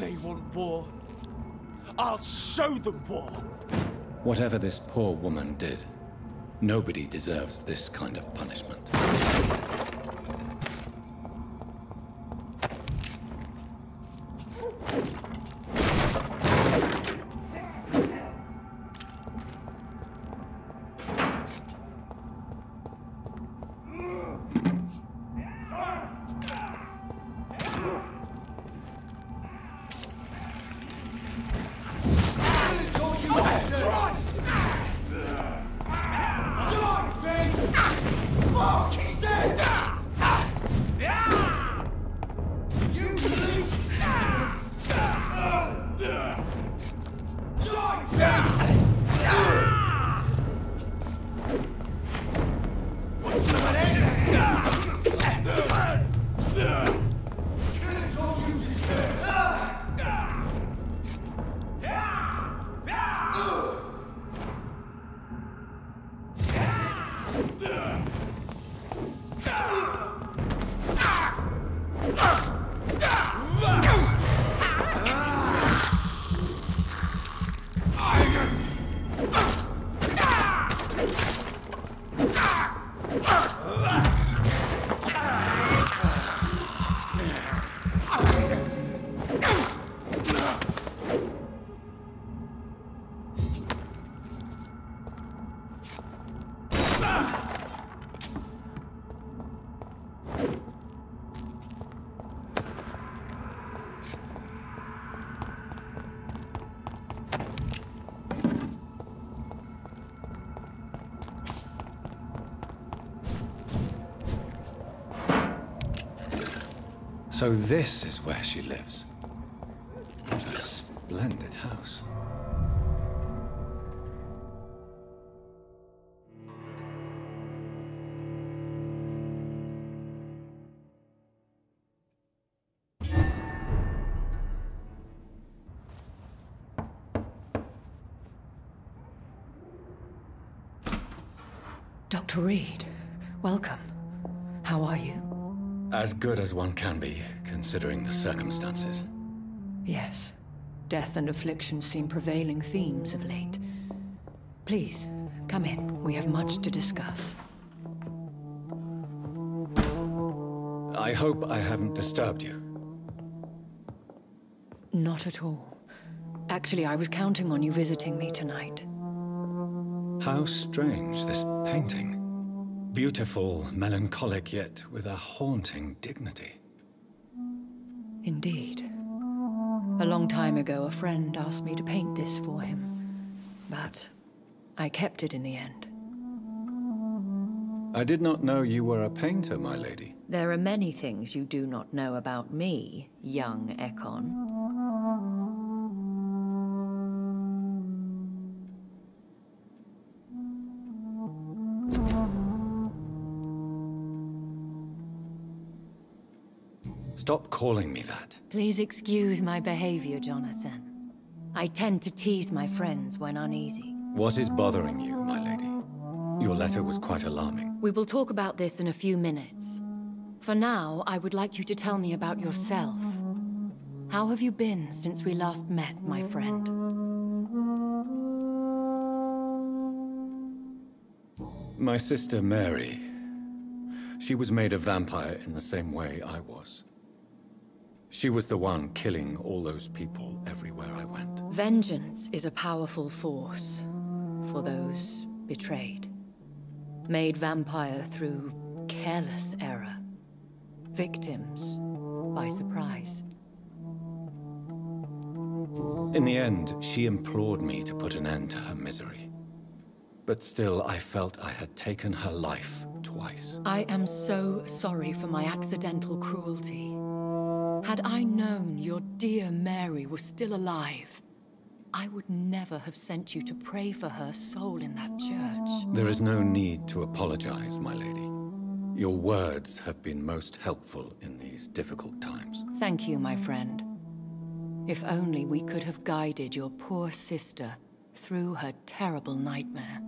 They want war. I'll show them war. Whatever this poor woman did, nobody deserves this kind of punishment. So this is where she lives. What a splendid house. Dr. Reed, welcome. How are you? As good as one can be, considering the circumstances. Yes. Death and affliction seem prevailing themes of late. Please, come in. We have much to discuss. I hope I haven't disturbed you. Not at all. Actually, I was counting on you visiting me tonight. How strange, this painting. Beautiful, melancholic, yet with a haunting dignity. Indeed. A long time ago, a friend asked me to paint this for him, but I kept it in the end. I did not know you were a painter, my lady. There are many things you do not know about me, young Ekon. Stop calling me that. Please excuse my behavior, Jonathan. I tend to tease my friends when uneasy. What is bothering you, my lady? Your letter was quite alarming. We will talk about this in a few minutes. For now, I would like you to tell me about yourself. How have you been since we last met, my friend? My sister Mary. She was made a vampire in the same way I was. She was the one killing all those people everywhere I went. Vengeance is a powerful force for those betrayed. Made vampire through careless error. Victims by surprise. In the end, she implored me to put an end to her misery. But still, I felt I had taken her life twice. I am so sorry for my accidental cruelty. Had I known your dear Mary was still alive, I would never have sent you to pray for her soul in that church. There is no need to apologize, my lady. Your words have been most helpful in these difficult times. Thank you, my friend. If only we could have guided your poor sister through her terrible nightmare.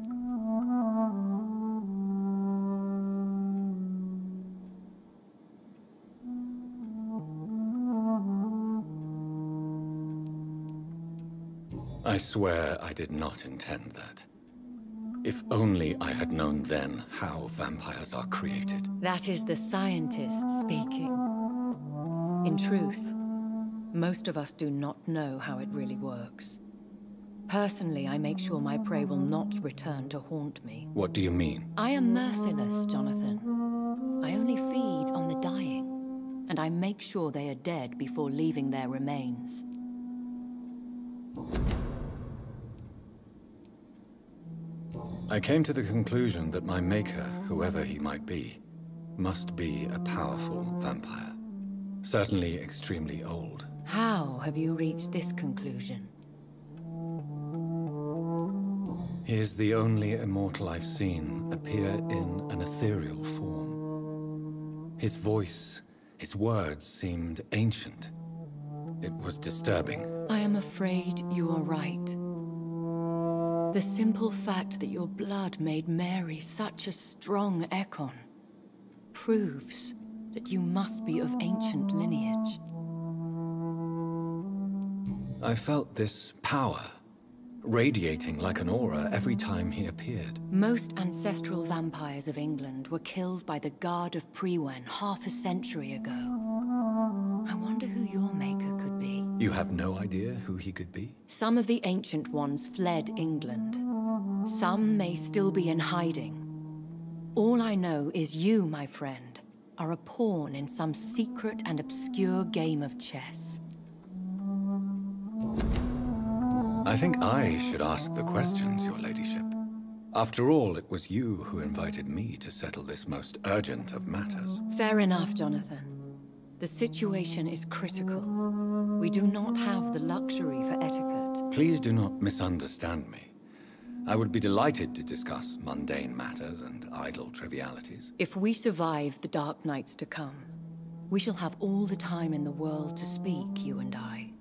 I swear I did not intend that. If only I had known then how vampires are created. That is the scientist speaking. In truth, most of us do not know how it really works. Personally, I make sure my prey will not return to haunt me. What do you mean? I am merciless, Jonathan. I only feed on the dying, and I make sure they are dead before leaving their remains. I came to the conclusion that my maker, whoever he might be, must be a powerful vampire. Certainly extremely old. How have you reached this conclusion? He is the only immortal I've seen appear in an ethereal form. His voice, his words seemed ancient. It was disturbing. I am afraid you are right. The simple fact that your blood made Mary such a strong Ekon proves that you must be of ancient lineage. I felt this power, radiating like an aura every time he appeared. Most ancestral vampires of England were killed by the Guard of Prewen half a century ago. I wonder who your maker could be. You have no idea who he could be? Some of the ancient ones fled England. Some may still be in hiding. All I know is you, my friend, are a pawn in some secret and obscure game of chess. I think I should ask the questions, your ladyship. After all, it was you who invited me to settle this most urgent of matters. Fair enough, Jonathan. The situation is critical. We do not have the luxury for etiquette. Please do not misunderstand me. I would be delighted to discuss mundane matters and idle trivialities. If we survive the dark nights to come, we shall have all the time in the world to speak, you and I.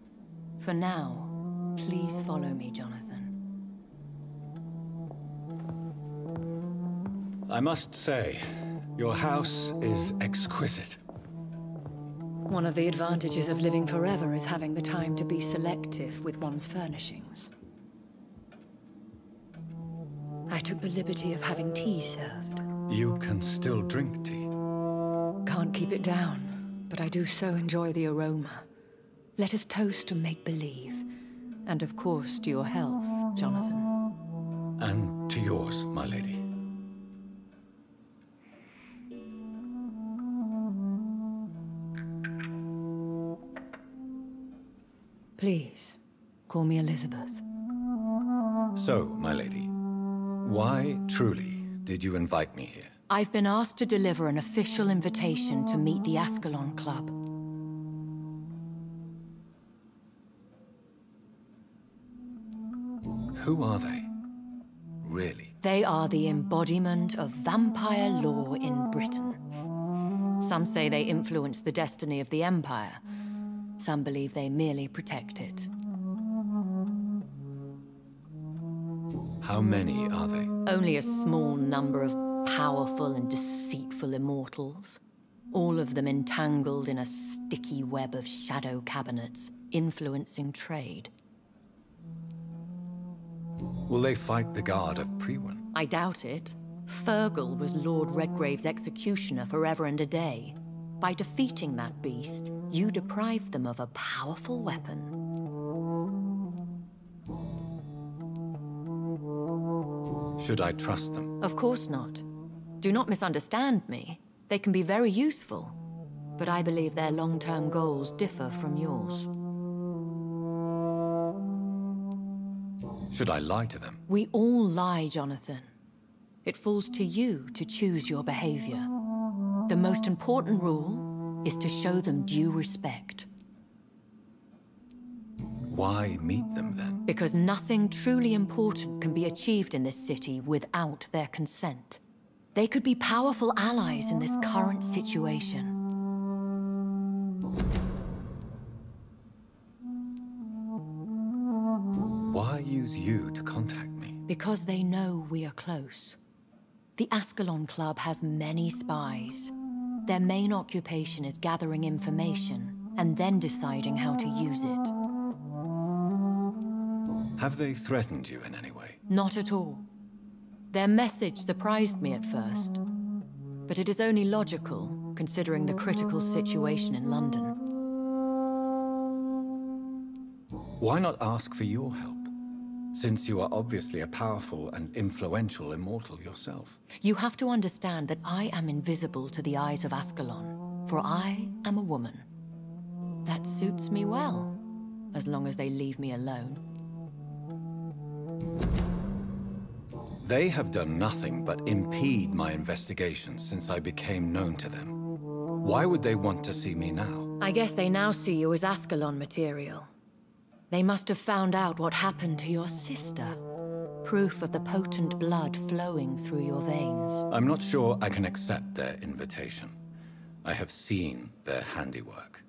For now, please follow me, Jonathan. I must say, your house is exquisite. One of the advantages of living forever is having the time to be selective with one's furnishings. I took the liberty of having tea served. You can still drink tea. Can't keep it down, but I do so enjoy the aroma. Let us toast to make-believe. And of course to your health, Jonathan. And to yours, my lady. Please, call me Elizabeth. So, my lady, why, truly, did you invite me here? I've been asked to deliver an official invitation to meet the Ascalon Club. Who are they? Really? They are the embodiment of vampire law in Britain. Some say they influence the destiny of the Empire. Some believe they merely protect it. How many are they? Only a small number of powerful and deceitful immortals. All of them entangled in a sticky web of shadow cabinets, influencing trade. Will they fight the Guard of Prewen? I doubt it. Fergal was Lord Redgrave's executioner forever and a day. By defeating that beast, you deprived them of a powerful weapon. Should I trust them? Of course not. Do not misunderstand me. They can be very useful, but I believe their long-term goals differ from yours. Should I lie to them? We all lie, Jonathan. It falls to you to choose your behavior. The most important rule is to show them due respect. Why meet them then? Because nothing truly important can be achieved in this city without their consent. They could be powerful allies in this current situation. Why use you to contact me? Because they know we are close. The Ascalon Club has many spies. Their main occupation is gathering information and then deciding how to use it. Have they threatened you in any way? Not at all. Their message surprised me at first, but it is only logical, considering the critical situation in London. Why not ask for your help? Since you are obviously a powerful and influential immortal yourself. You have to understand that I am invisible to the eyes of Ascalon, for I am a woman. That suits me well, as long as they leave me alone. They have done nothing but impede my investigation since I became known to them. Why would they want to see me now? I guess they now see you as Ascalon material. They must have found out what happened to your sister. Proof of the potent blood flowing through your veins. I'm not sure I can accept their invitation. I have seen their handiwork.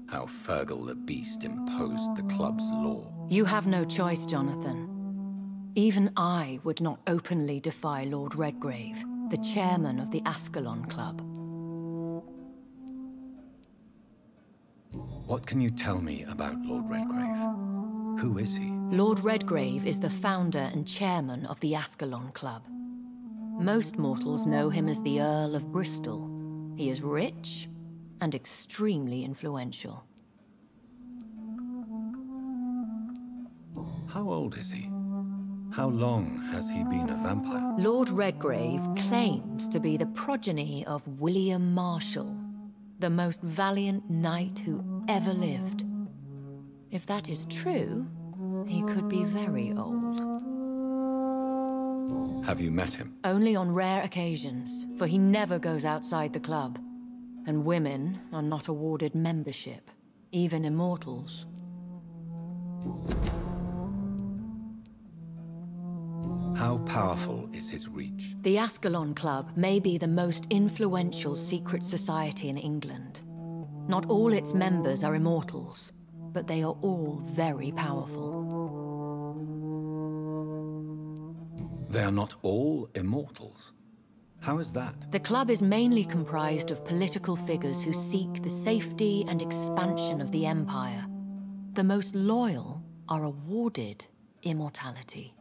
How Fergal the Beast imposed the club's law. You have no choice, Jonathan. Even I would not openly defy Lord Redgrave, the chairman of the Ascalon Club. What can you tell me about Lord Redgrave? Who is he? Lord Redgrave is the founder and chairman of the Ascalon Club. Most mortals know him as the Earl of Bristol. He is rich and extremely influential. How old is he? How long has he been a vampire? Lord Redgrave claims to be the progeny of William Marshall, the most valiant knight who ever lived. If that is true, he could be very old. Have you met him? Only on rare occasions, for he never goes outside the club. And women are not awarded membership, even immortals. How powerful is his reach? The Ascalon Club may be the most influential secret society in England. Not all its members are immortals, but they are all very powerful. They are not all immortals. How is that? The club is mainly comprised of political figures who seek the safety and expansion of the Empire. The most loyal are awarded immortality.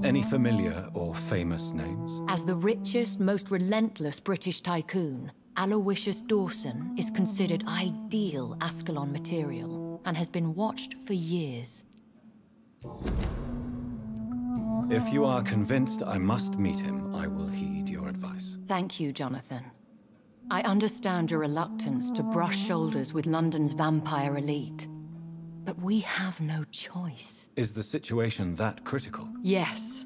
Any familiar or famous names? As the richest, most relentless British tycoon, Aloysius Dawson is considered ideal Ascalon material and has been watched for years. If you are convinced I must meet him, I will heed your advice. Thank you, Jonathan. I understand your reluctance to brush shoulders with London's vampire elite, but we have no choice. Is the situation that critical? Yes.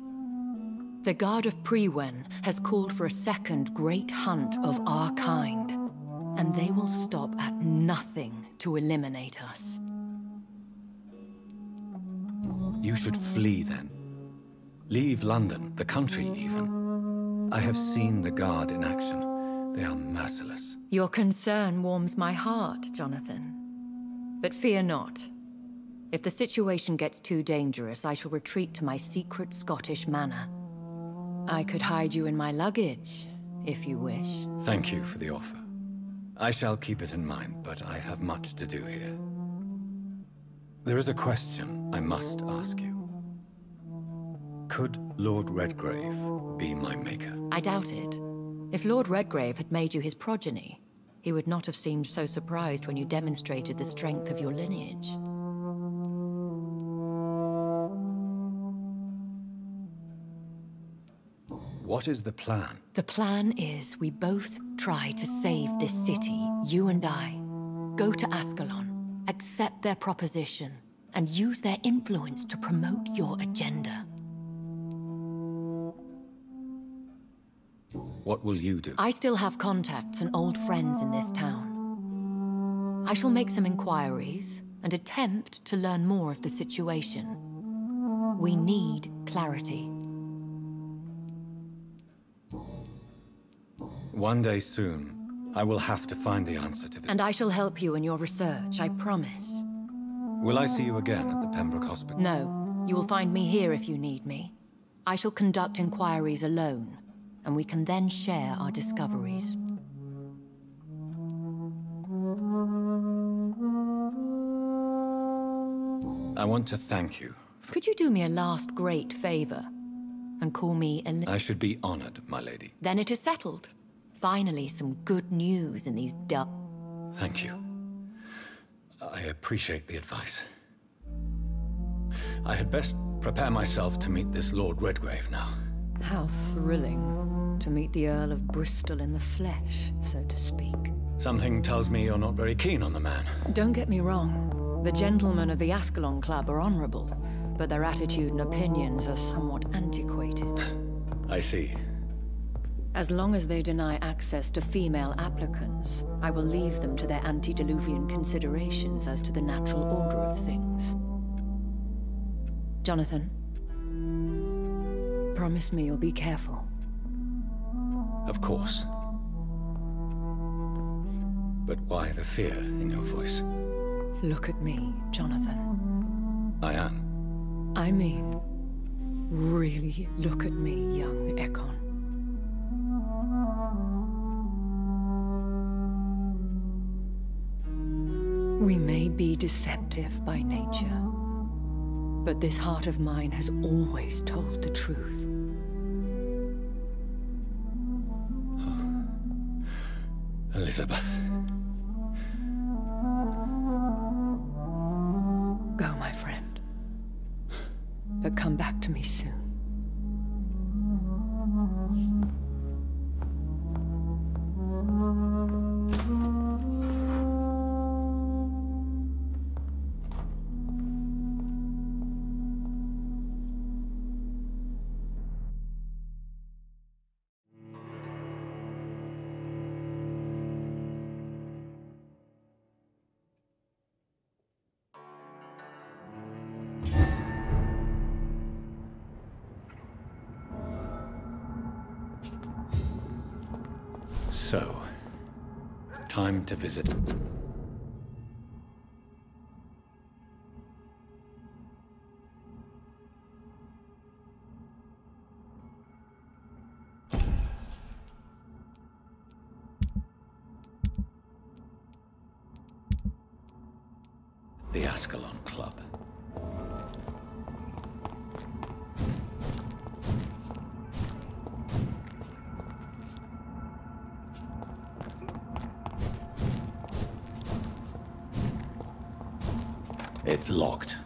The Guard of Prewen has called for a second great hunt of our kind, and they will stop at nothing to eliminate us. You should flee then. Leave London, the country even. I have seen the Guard in action. They are merciless. Your concern warms my heart, Jonathan. But fear not. If the situation gets too dangerous, I shall retreat to my secret Scottish manor. I could hide you in my luggage, if you wish. Thank you for the offer. I shall keep it in mind, but I have much to do here. There is a question I must ask you. Could Lord Redgrave be my maker? I doubt it. If Lord Redgrave had made you his progeny, he would not have seemed so surprised when you demonstrated the strength of your lineage. What is the plan? The plan is we both try to save this city, you and I. Go to Ascalon, accept their proposition, and use their influence to promote your agenda. What will you do? I still have contacts and old friends in this town. I shall make some inquiries and attempt to learn more of the situation. We need clarity. One day soon, I will have to find the answer to this. And I shall help you in your research, I promise. Will I see you again at the Pembroke Hospital? No, you will find me here if you need me. I shall conduct inquiries alone, and we can then share our discoveries. I want to thank you. Could you do me a last great favor and call me I should be honored, my lady. Then it is settled. Finally, some good news in these Thank you. I appreciate the advice. I had best prepare myself to meet this Lord Redgrave now. How thrilling to meet the Earl of Bristol in the flesh, so to speak. Something tells me you're not very keen on the man. Don't get me wrong. The gentlemen of the Ascalon Club are honorable, but their attitude and opinions are somewhat antiquated. I see. As long as they deny access to female applicants, I will leave them to their antediluvian considerations as to the natural order of things. Jonathan, promise me you'll be careful. Of course. But why the fear in your voice? Look at me, Jonathan. I am. I mean, really look at me, young Ekon. We may be deceptive by nature, but this heart of mine has always told the truth. Elizabeth. Go, my friend. But come back to me soon. So, time to visit. The Ascalon Club. It's locked.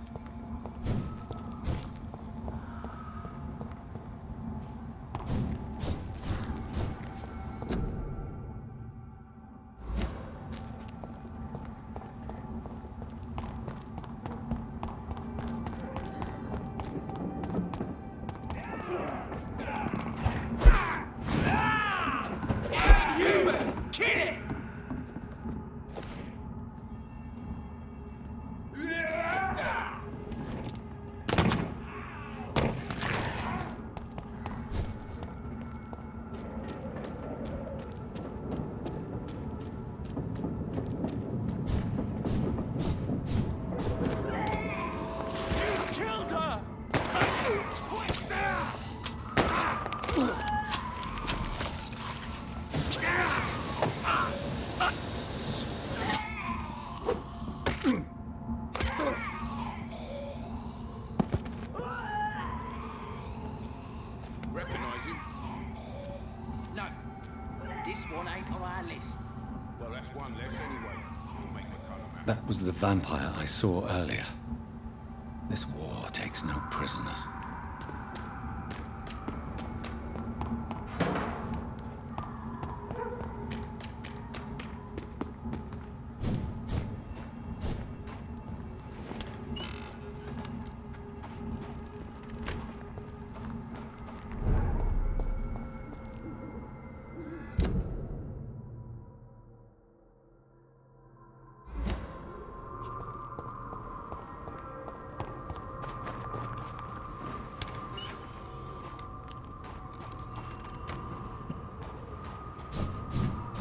That was the vampire I saw earlier. This war takes no prisoners.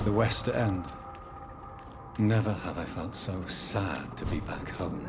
The West End. Never have I felt so sad to be back home.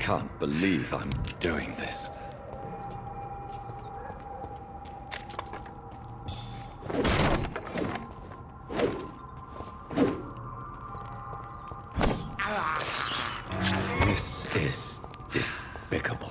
can't believe I'm doing this. This is despicable.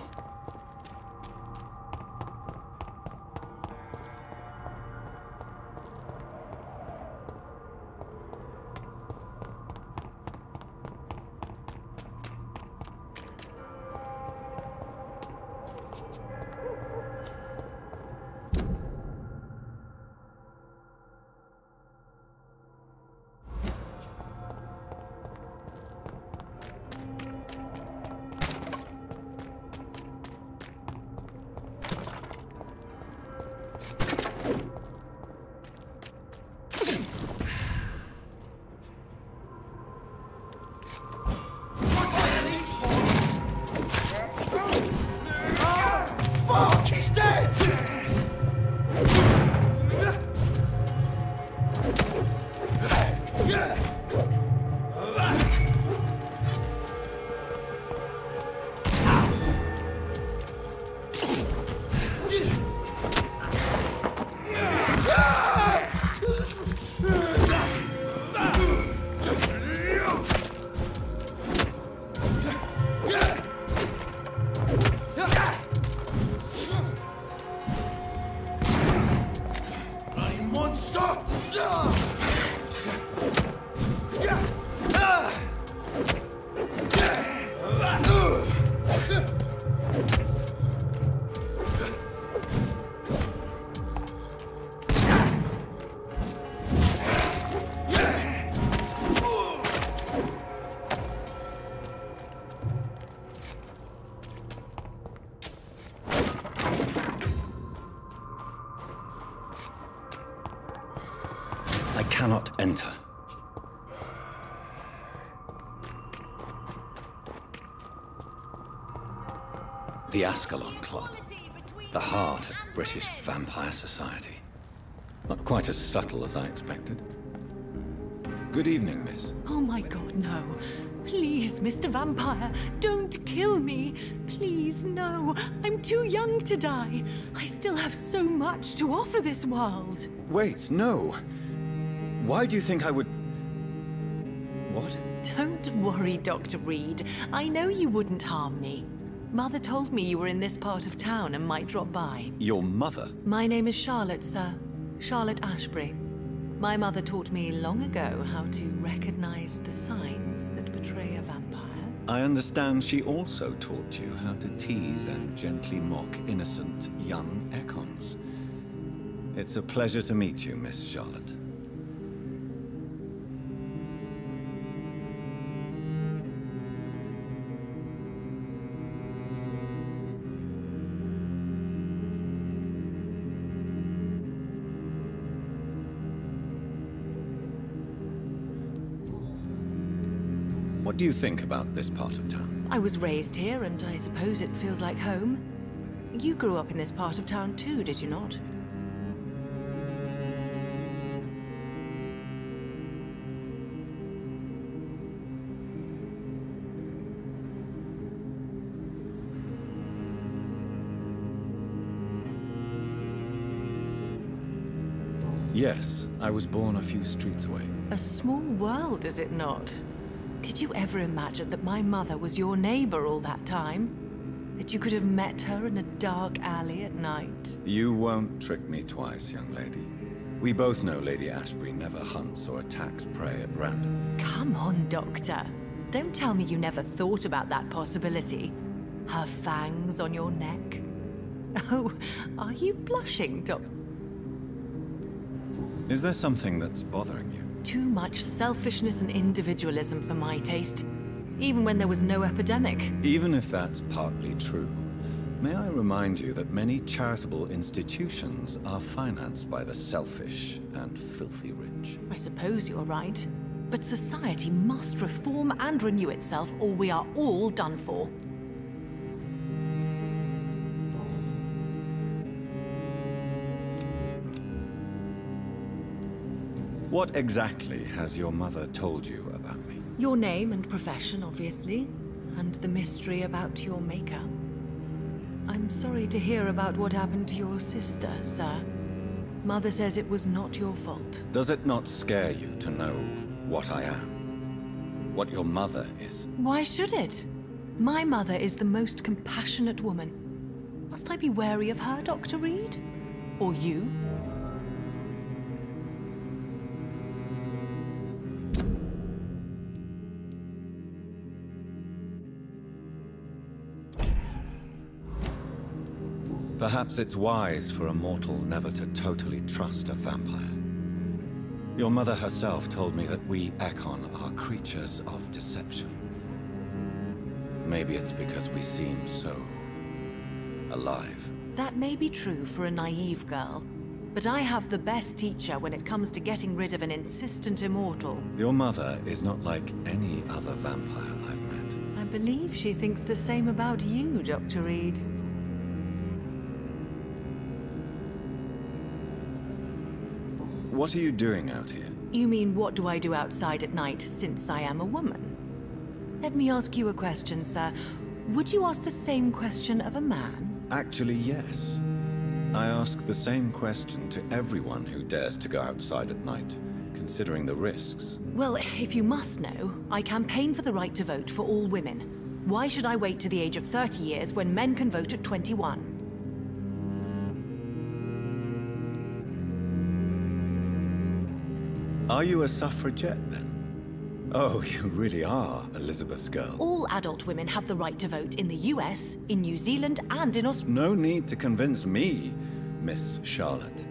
I cannot enter. The Ascalon Club, the heart of British vampire society. Not quite as subtle as I expected. Good evening, miss. Oh my god, no. Please, Mr. Vampire, don't kill me. Please, no. I'm too young to die. I still have so much to offer this world. Wait, no. Why do you think I would... What? Don't worry, Dr. Reed. I know you wouldn't harm me. Mother told me you were in this part of town and might drop by. Your mother? My name is Charlotte, sir. Charlotte Ashbury. My mother taught me long ago how to recognize the signs that betray a vampire. I understand she also taught you how to tease and gently mock innocent young Ekons. It's a pleasure to meet you, Miss Charlotte. What do you think about this part of town? I was raised here, and I suppose it feels like home. You grew up in this part of town too, did you not? Yes, I was born a few streets away. A small world, is it not? Did you ever imagine that my mother was your neighbor all that time? That you could have met her in a dark alley at night? You won't trick me twice, young lady. We both know Lady Ashbury never hunts or attacks prey at random. Come on, Doctor. Don't tell me you never thought about that possibility. Her fangs on your neck. Oh, are you blushing, Doc? Is there something that's bothering you? Too much selfishness and individualism for my taste. Even when there was no epidemic. Even if that's partly true, may I remind you that many charitable institutions are financed by the selfish and filthy rich. I suppose you're right. But society must reform and renew itself, or we are all done for. What exactly has your mother told you about me? Your name and profession, obviously. and the mystery about your maker. I'm sorry to hear about what happened to your sister, sir. Mother says it was not your fault. Does it not scare you to know what I am? What your mother is? Why should it? My mother is the most compassionate woman. Must I be wary of her, Dr. Reed? Or you? Perhaps it's wise for a mortal never to totally trust a vampire. Your mother herself told me that we Ekon are creatures of deception. Maybe it's because we seem so alive. That may be true for a naive girl, but I have the best teacher when it comes to getting rid of an insistent immortal. Your mother is not like any other vampire I've met. I believe she thinks the same about you, Dr. Reed. What are you doing out here? You mean, what do I do outside at night since I am a woman? Let me ask you a question, sir. Would you ask the same question of a man? Actually, yes. I ask the same question to everyone who dares to go outside at night, considering the risks. Well, if you must know, I campaign for the right to vote for all women. Why should I wait to the age of 30 years when men can vote at 21? Are you a suffragette, then? Oh, you really are Elizabeth's girl. All adult women have the right to vote in the US, in New Zealand, and in Australia. No need to convince me, Miss Charlotte.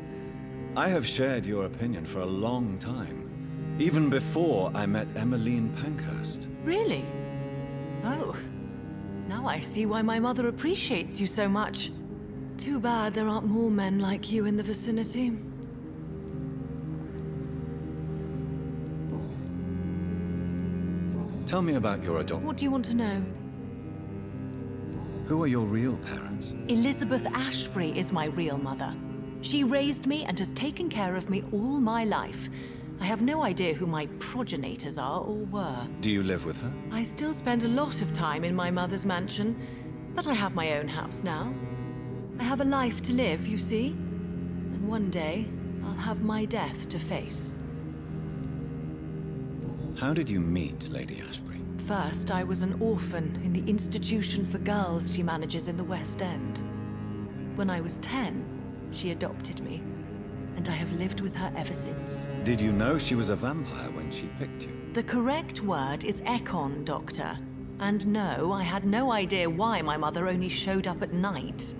I have shared your opinion for a long time, even before I met Emmeline Pankhurst. Really? Oh. Now I see why my mother appreciates you so much. Too bad there aren't more men like you in the vicinity. Tell me about your adoption. What do you want to know? Who are your real parents? Elizabeth Ashbury is my real mother. She raised me and has taken care of me all my life. I have no idea who my progenitors are or were. Do you live with her? I still spend a lot of time in my mother's mansion, but I have my own house now. I have a life to live, you see. And one day, I'll have my death to face. How did you meet Lady Ashbury? First, I was an orphan in the institution for girls she manages in the West End. When I was 10, she adopted me, and I have lived with her ever since. Did you know she was a vampire when she picked you? The correct word is Ekon, Doctor. And no, I had no idea why my mother only showed up at night.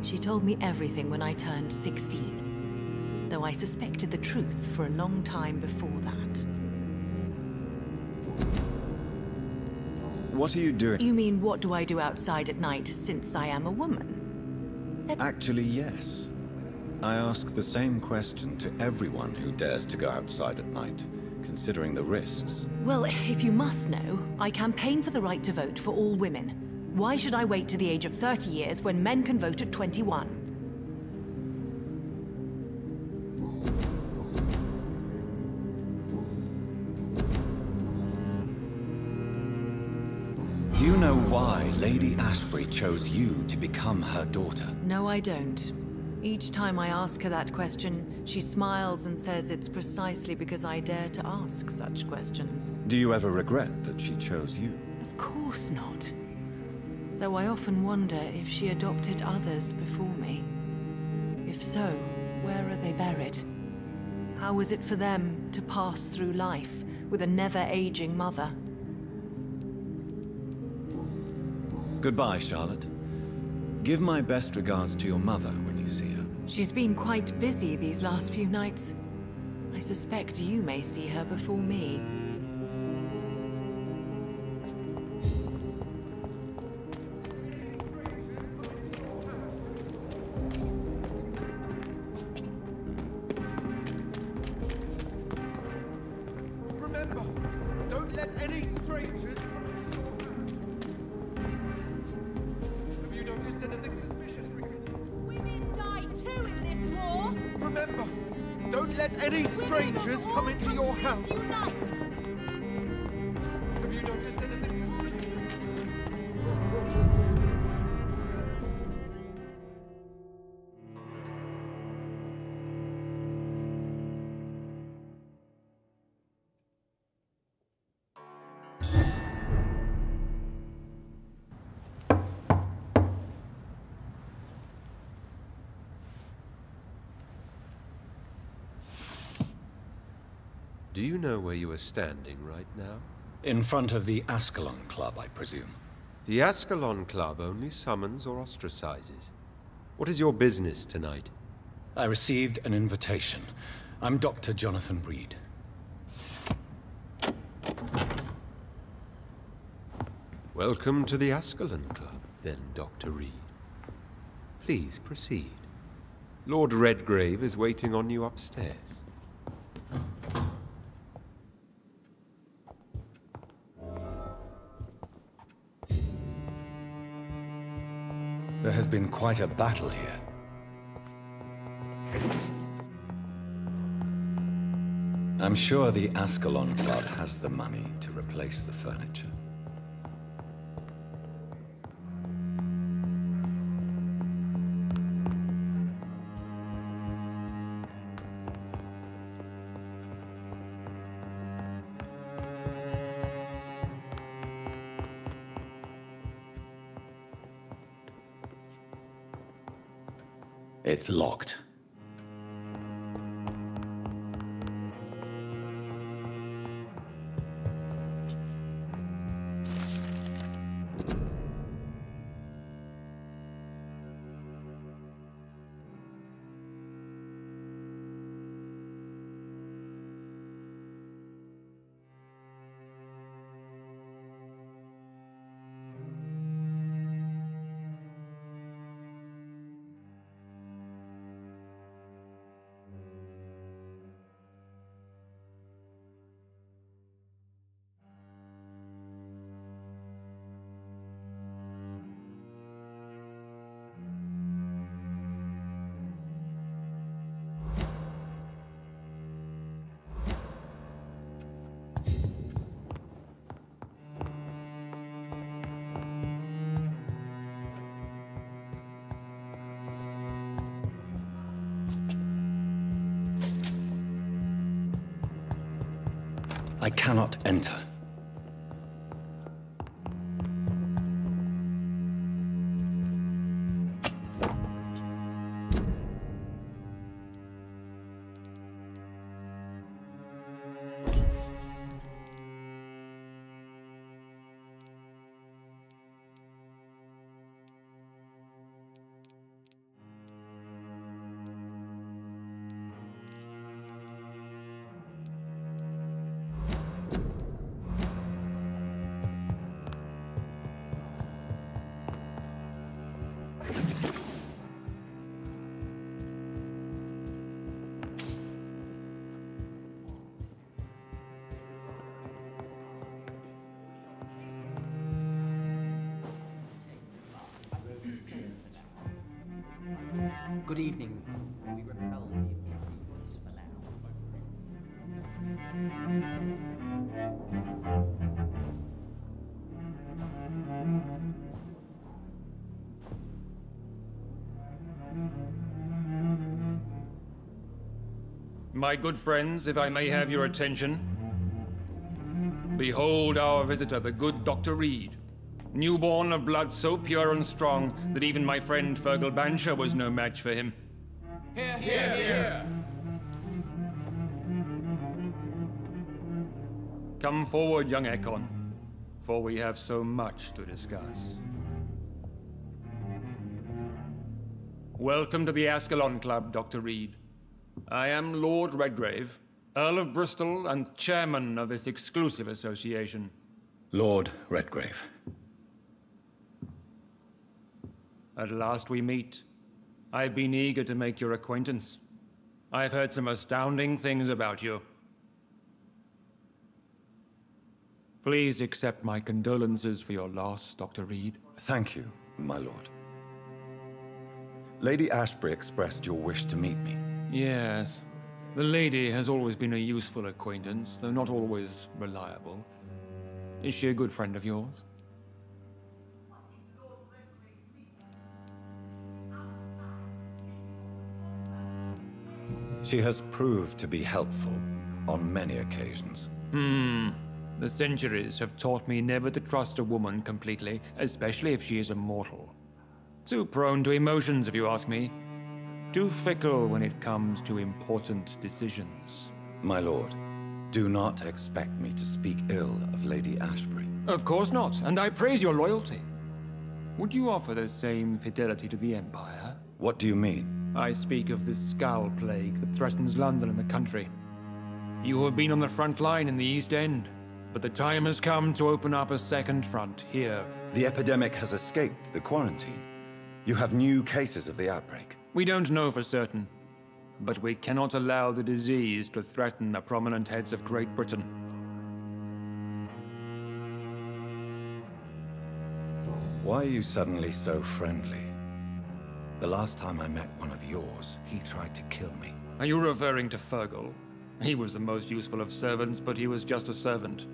She told me everything when I turned 16, though I suspected the truth for a long time before that. What are you doing? You mean, what do I do outside at night since I am a woman? Actually, yes. I ask the same question to everyone who dares to go outside at night, considering the risks. Well, if you must know, I campaign for the right to vote for all women. Why should I wait to the age of 30 years when men can vote at 21? Do you know why Lady Ashbury chose you to become her daughter? No, I don't. Each time I ask her that question, she smiles and says it's precisely because I dare to ask such questions. Do you ever regret that she chose you? Of course not. Though I often wonder if she adopted others before me. If so, where are they buried? How was it for them to pass through life with a never-aging mother? Goodbye, Charlotte. Give my best regards to your mother when you see her. She's been quite busy these last few nights. I suspect you may see her before me. Remember, don't let any strangers come into your house. Have you noticed anything suspicious recently? Women die too in this war. Remember, don't let any strangers come into your house. Unite. Have you noticed anything suspicious? Do you know where you are standing right now? In front of the Ascalon Club, I presume. The Ascalon Club only summons or ostracizes. What is your business tonight? I received an invitation. I'm Dr. Jonathan Reed. Welcome to the Ascalon Club, then, Dr. Reed. Please proceed. Lord Redgrave is waiting on you upstairs. There has been quite a battle here. I'm sure the Ascalon Club has the money to replace the furniture. It's locked. I cannot enter. Good evening. We repel the intruders for now. My good friends, if I may have your attention. Behold our visitor, the good Dr. Reed. Newborn of blood so pure and strong that even my friend Fergal Bansher was no match for him. Here, here, here. Come forward, young Ekon, for we have so much to discuss. Welcome to the Ascalon Club, Dr. Reed. I am Lord Redgrave, Earl of Bristol and chairman of this exclusive association. Lord Redgrave. At last we meet. I've been eager to make your acquaintance. I've heard some astounding things about you. Please accept my condolences for your loss, Dr. Reed. Thank you, my lord. Lady Ashbury expressed your wish to meet me. Yes. The lady has always been a useful acquaintance, though not always reliable. Is she a good friend of yours? She has proved to be helpful on many occasions. The centuries have taught me never to trust a woman completely, especially if she is a mortal. Too prone to emotions, if you ask me. Too fickle when it comes to important decisions. My lord, Do not expect me to speak ill of Lady Ashbury. Of course not, and I praise your loyalty. Would you offer the same fidelity to the Empire? What do you mean? I speak of this skull plague that threatens London and the country. You have been on the front line in the East End, but the time has come to open up a second front here. The epidemic has escaped the quarantine. You have new cases of the outbreak. We don't know for certain, but we cannot allow the disease to threaten the prominent heads of Great Britain. Why are you suddenly so friendly? The last time I met one of yours, he tried to kill me. Are you referring to Fergal? He was the most useful of servants, but he was just a servant.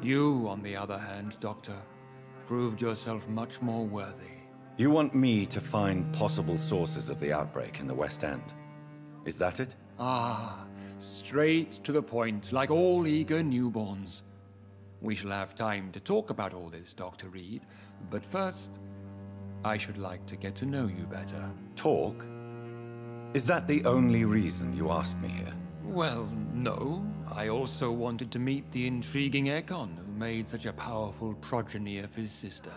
You, on the other hand, Doctor, proved yourself much more worthy. You want me to find possible sources of the outbreak in the West End? Is that it? Ah, straight to the point, like all eager newborns. We shall have time to talk about all this, Dr. Reed, but first, I should like to get to know you better. Talk? Is that the only reason you asked me here? Well, no. I also wanted to meet the intriguing Ekon, who made such a powerful progeny of his sister.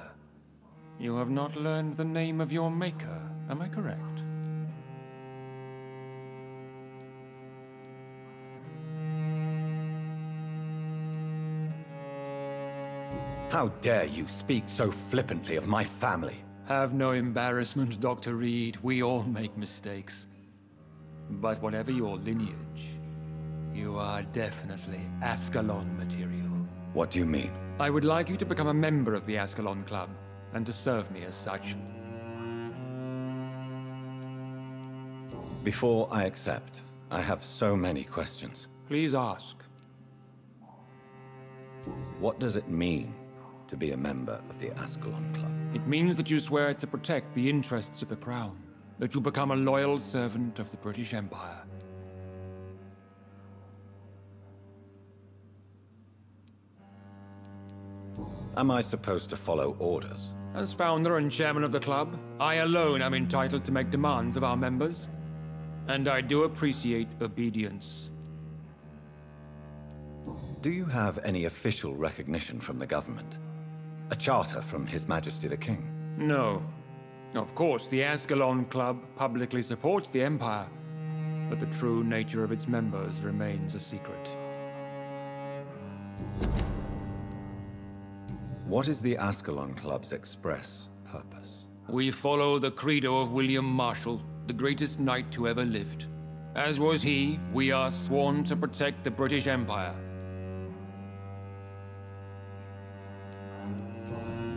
You have not learned the name of your maker, am I correct? How dare you speak so flippantly of my family? Have no embarrassment, Dr. Reed. We all make mistakes. But whatever your lineage, you are definitely Ascalon material. What do you mean? I would like you to become a member of the Ascalon Club, and to serve me as such. Before I accept, I have so many questions. Please ask. What does it mean to be a member of the Ascalon Club? It means that you swear to protect the interests of the Crown, that you become a loyal servant of the British Empire. Am I supposed to follow orders? As founder and chairman of the club, I alone am entitled to make demands of our members, and I do appreciate obedience. Do you have any official recognition from the government? A charter from His Majesty the King? No. Of course, the Ascalon Club publicly supports the Empire, but the true nature of its members remains a secret. What is the Ascalon Club's express purpose? We follow the credo of William Marshall, the greatest knight who ever lived. As was he, we are sworn to protect the British Empire.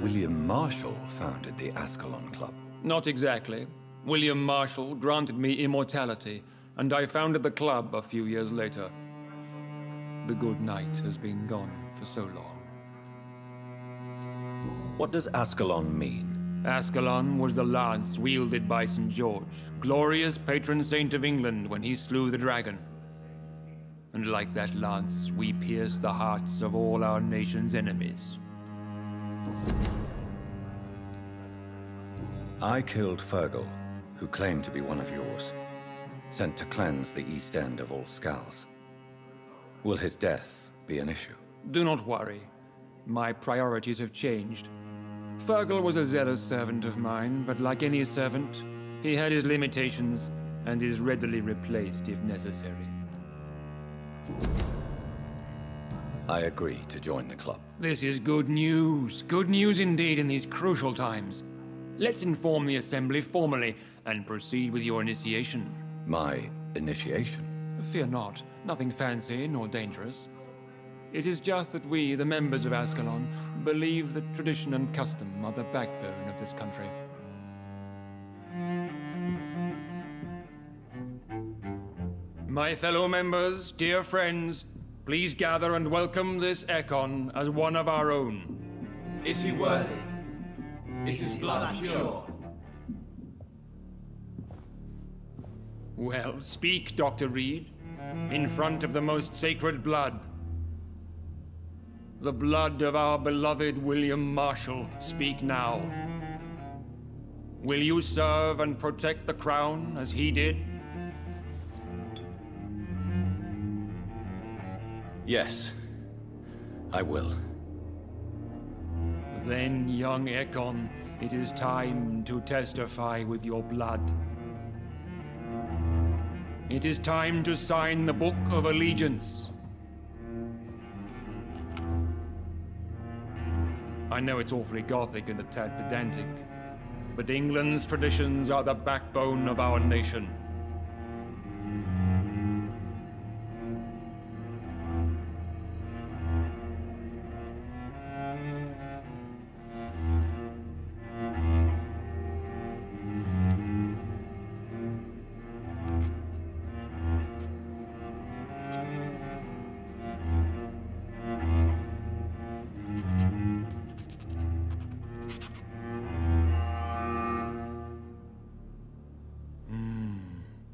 William Marshall founded the Ascalon Club. Not exactly. William Marshall granted me immortality, and I founded the club a few years later. The good knight has been gone for so long. What does Ascalon mean? Ascalon was the lance wielded by St. George, glorious patron saint of England when he slew the dragon. And like that lance, we pierce the hearts of all our nation's enemies. I killed Fergal, who claimed to be one of yours, sent to cleanse the East End of all skulls. Will his death be an issue? Do not worry. My priorities have changed. Fergal was a zealous servant of mine, but like any servant, he had his limitations and is readily replaced if necessary. I agree to join the club. This is good news. Good news indeed in these crucial times. Let's inform the Assembly formally and proceed with your initiation. My initiation? Fear not. Nothing fancy nor dangerous. It is just that we, the members of Ascalon, believe that tradition and custom are the backbone of this country. My fellow members, dear friends, please gather and welcome this Ekon as one of our own. Is he worthy? Is his blood pure? Well, speak, Dr. Reed, in front of the most sacred blood. The blood of our beloved William Marshall, speak now. Will you serve and protect the crown as he did? Yes, I will. Then, young Ekon, it is time to testify with your blood. It is time to sign the Book of Allegiance. I know it's awfully gothic and a tad pedantic, but England's traditions are the backbone of our nation.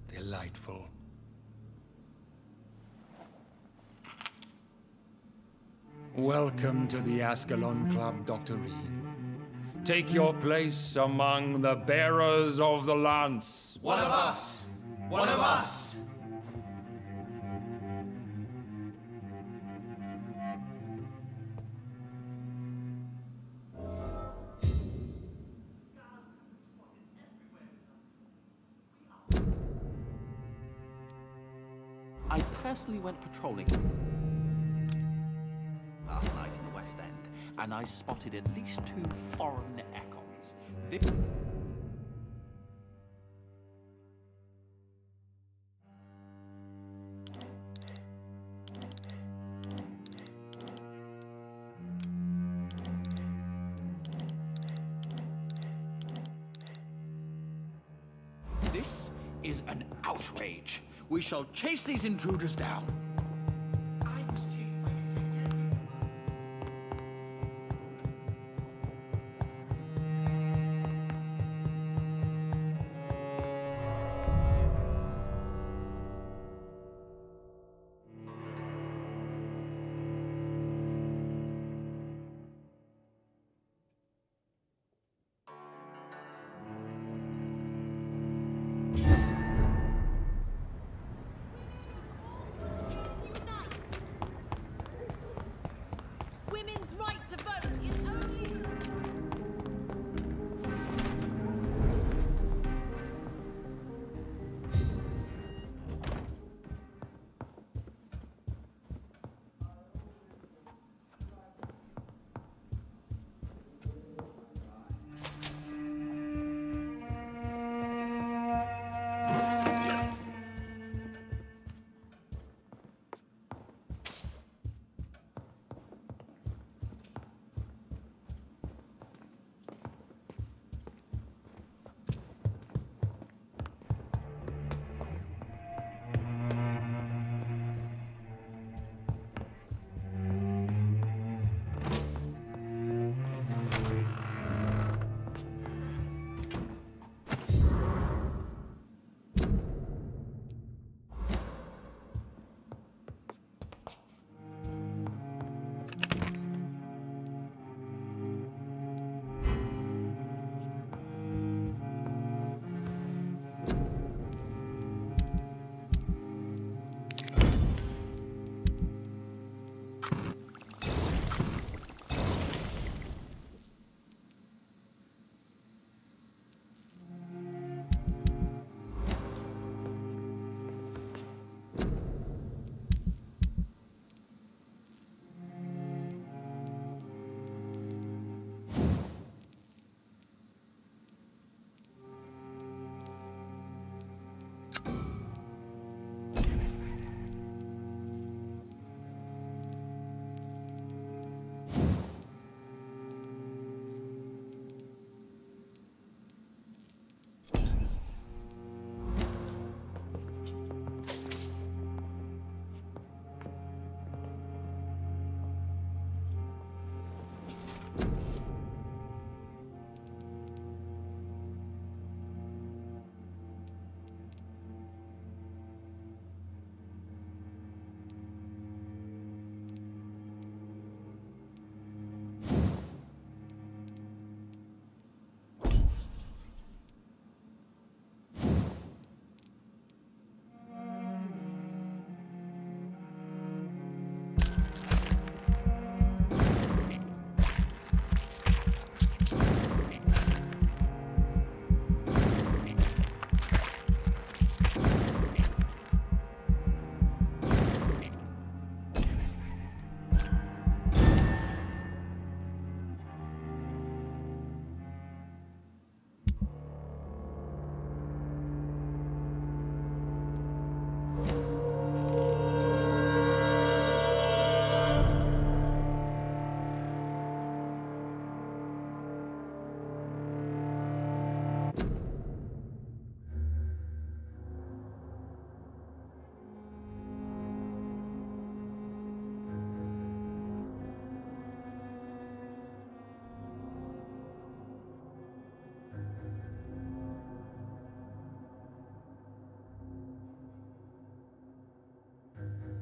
Delightful. Welcome to the Ascalon Club, Dr. Reed. Take your place among the bearers of the lance. One of us! One of us! I personally went patrolling last night in the West End, and I spotted at least 2 foreign econs. This is an outrage. We shall chase these intruders down.